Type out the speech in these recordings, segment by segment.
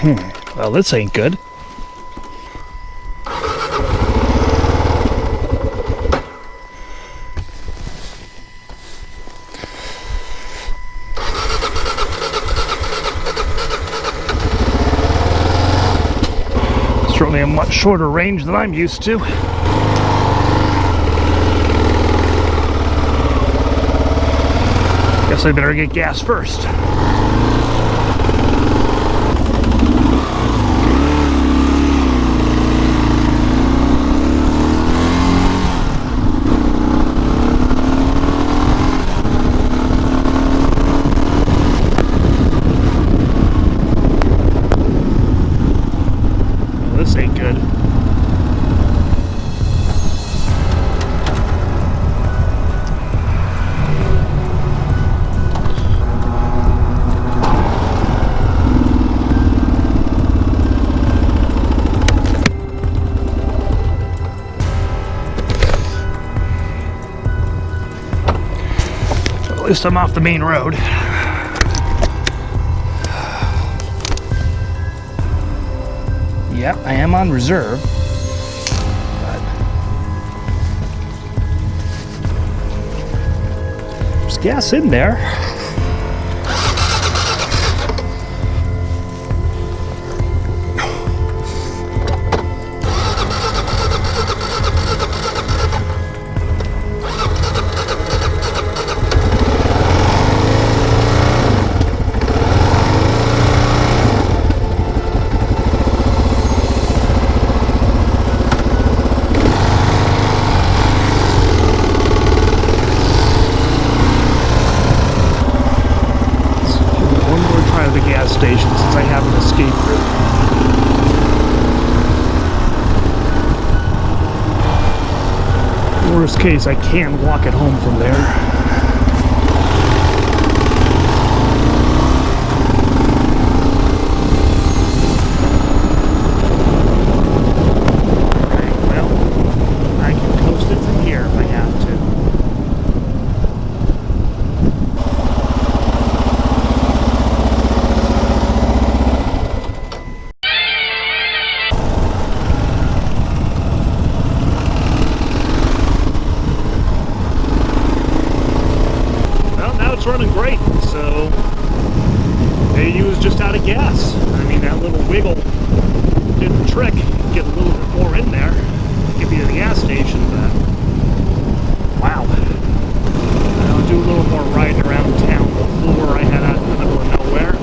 Well, this ain't good. Certainly a much shorter range than I'm used to. Guess I better get gas first. This ain't good. At least I'm off the main road. Yep, I am on reserve. But there's gas in there. Station since I have an escape route. Worst case, I can walk it home from there. Running great, so AU is just out of gas. I mean, that little wiggle did the trick. Get a little bit more in there, get me to the gas station, but wow. I'll do a little more riding around town before I head out in the middle of nowhere,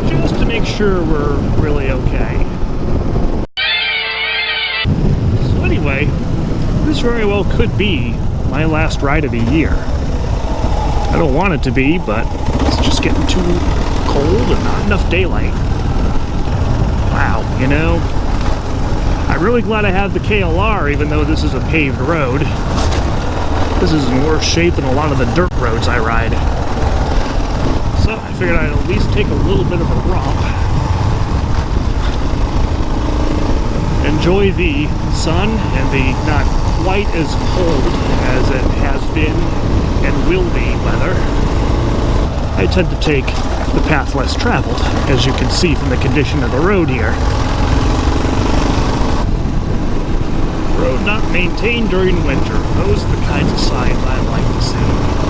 just to make sure we're really okay. So anyway, this very well could be my last ride of the year. I don't want it to be, but it's just getting too cold and not enough daylight. Wow, you know, I'm really glad I have the KLR, even though this is a paved road. This is in worse shape than a lot of the dirt roads I ride. So I figured I'd at least take a little bit of a romp. Enjoy the sun and the not quite as cold as it has been and will be weather. I tend to take the path less traveled, as you can see from the condition of the road here. Road not maintained during winter. Those are the kinds of signs I like to see.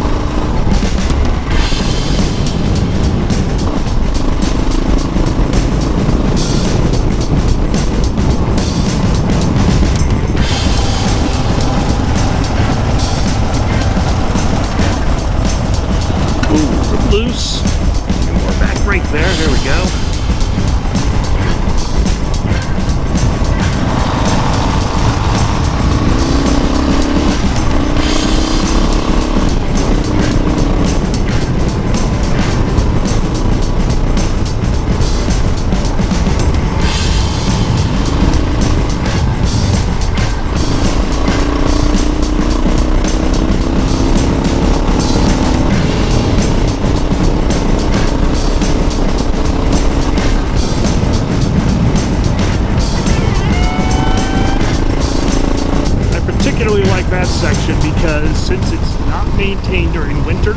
Loose. And we're back right there. Here we go. That section because since it's not maintained during winter,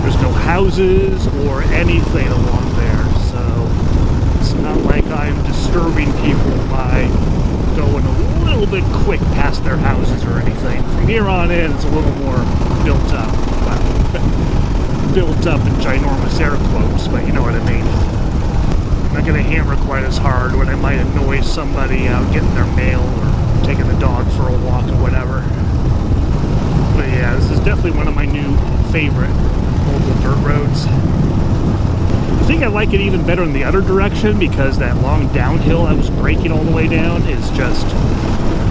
there's no houses or anything along there, so it's Not like I'm disturbing people by going a little bit quick past their houses or anything. From here on in, it's a little more built up. Well, built up in ginormous air quotes, but you know what I mean. I'm not going to hammer quite as hard when I might annoy somebody out getting their mail or taking the dog for a walk or whatever. But yeah, this is definitely one of my new favorite local dirt roads. I think I like it even better in the other direction because that long downhill I was braking all the way down is just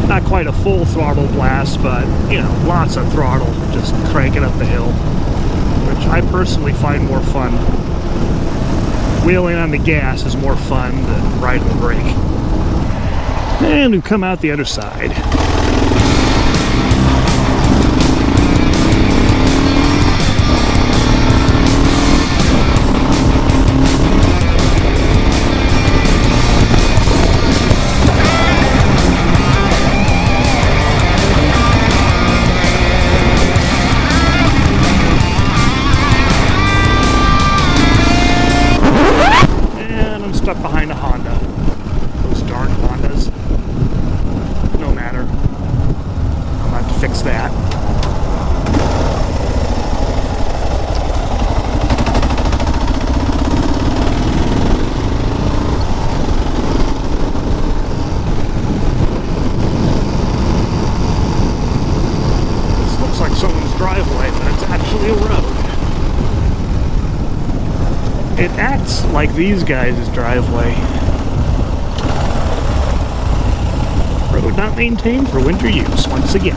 not quite a full throttle blast, but you know, lots of throttle just cranking up the hill, which I personally find more fun. Wheeling on the gas is more fun than riding the brake. And we've come out the other side. Stuck behind a Honda. Those darn Hondas. No matter. I'm about to fix that. This looks like someone's driveway, but it's actually a road. It acts like these guys' driveway. Road not maintained for winter use, once again.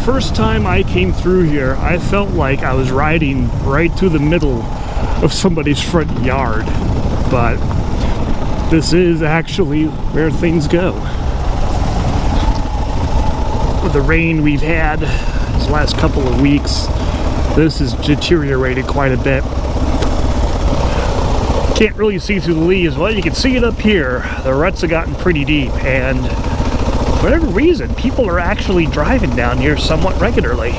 First time I came through here, I felt like I was riding right through the middle of somebody's front yard. But this is actually where things go. With the rain we've had these last couple of weeks, this has deteriorated quite a bit. Can't really see through the leaves. Well, you can see it up here. The ruts have gotten pretty deep, and for whatever reason, people are actually driving down here somewhat regularly.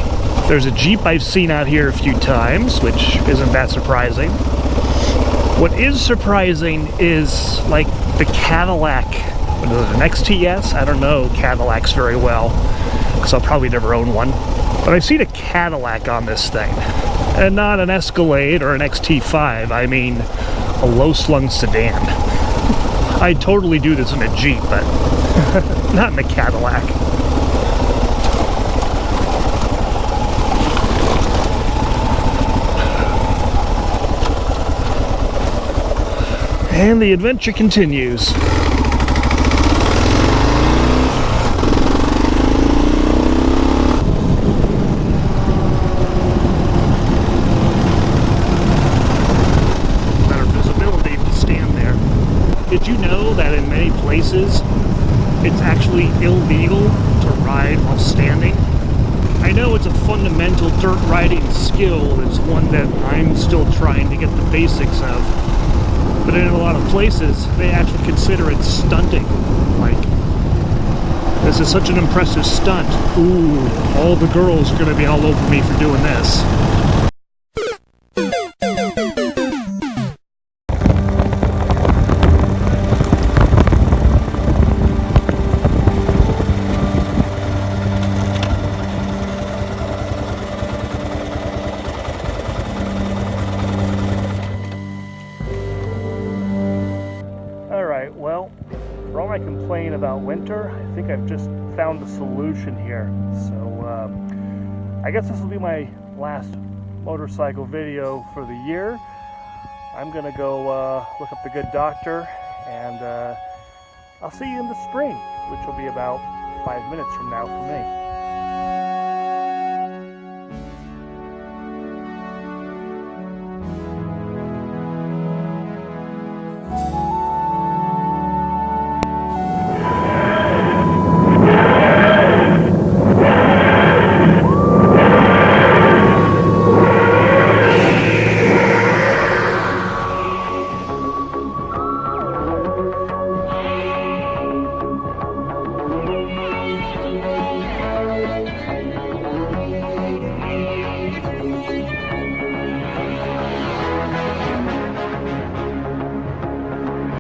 There's a Jeep I've seen out here a few times, which isn't that surprising. What is surprising is, like, the Cadillac. What is it, an XTS? I don't know Cadillacs very well, because I'll probably never own one. But I've seen a Cadillac on this thing, and not an Escalade or an XT5, I mean a low-slung sedan. I'd totally do this in a Jeep, but not in a Cadillac. And the adventure continues. Did you know that in many places it's actually illegal to ride while standing? I know it's a fundamental dirt riding skill. It's one that I'm still trying to get the basics of. But in a lot of places, they actually consider it stunting. Like, this is such an impressive stunt. Ooh, all the girls are going to be all over me for doing this. Well, for all my complaint about winter, I think I've just found the solution here. So I guess this will be my last motorcycle video for the year. I'm gonna go look up the good doctor, and I'll see you in the spring, which will be about 5 minutes from now for me.